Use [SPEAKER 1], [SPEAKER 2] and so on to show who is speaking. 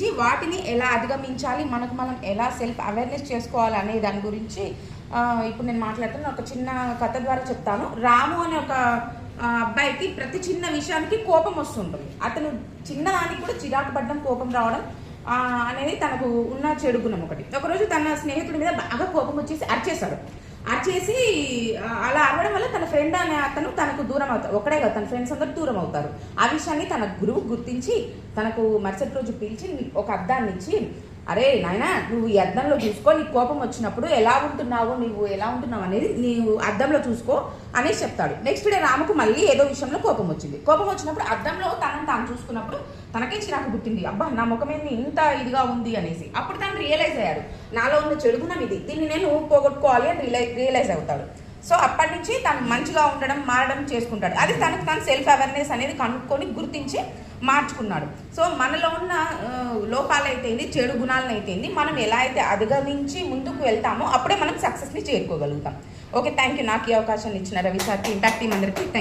[SPEAKER 1] గుర్తించి వాటిని ఎలా అధిగమించాలి, మనకు మనం ఎలా సెల్ఫ్ అవేర్నెస్ చేసుకోవాలి అనే దాని గురించి ఇప్పుడు నేను మాట్లాడుతున్న ఒక చిన్న కథ ద్వారా చెప్తాను. రాము అనే ఒక అబ్బాయికి ప్రతి చిన్న విషయానికి కోపం వస్తుంటుంది. అతను చిన్నదానికి కూడా చిరాకు పడడం, కోపం రావడం అనేది తనకు ఉన్న చెడు గుణం ఒకటి. ఒకరోజు తన స్నేహితుడి మీద బాగా కోపం వచ్చేసి అరిచేసి అలా అరవడం వల్ల తన ఫ్రెండ్ అనే అతను తనకు దూరం అవుతారు. ఒకడే కదా, తన ఫ్రెండ్స్ అందరూ దూరం అవుతారు. ఆ విషయాన్ని తన గురువు గుర్తించి తనకు మరుసటి రోజు పిలిచి ఒక అద్దాన్ని ఇచ్చి, అరే నాయనా, నువ్వు ఈ అద్దంలో చూసుకో, నీకు కోపం వచ్చినప్పుడు ఎలా ఉంటున్నావు అనేది నీవు అద్దంలో చూసుకో అనేసి చెప్తాడు. నెక్స్ట్ డే రాముకు మళ్ళీ ఏదో విషయంలో కోపం వచ్చినప్పుడు అద్దంలో తనను తాను చూసుకున్నప్పుడు తనకే చిరాకు పుట్టింది. అబ్బా, నా ముఖం ఏంది ఇంత ఇదిగా ఉంది అనేసి. అప్పుడు తను రియలైజ్ అయ్యాడు, నాలో ఉన్న చెడు గుణం ఇది, దీన్ని నేను పోగొట్టుకోవాలి అని రియలైజ్ అవుతాడు. సో అప్పటి నుంచి తను మంచిగా ఉండడం, మారడం చేసుకుంటాడు. అది తనకు తను సెల్ఫ్ అవేర్నెస్ అనేది కనుక్కొని గుర్తించి మార్చుకున్నాడు. సో మనలో ఉన్న లోపాలైతేంది, చెడు గుణాలనైతేంది, మనం ఎలా అయితే అధిగమించి ముందుకు వెళ్తామో అప్పుడే మనం సక్సెస్ని చేరుకోగలుగుతాం. Okay, thank you. నాకు ఈ అవకాశాన్ని ఇచ్చిన రవి సార్కి, ఇంటాక్ట్ టీమ్ అందరికీ థ్యాంక్ యూ.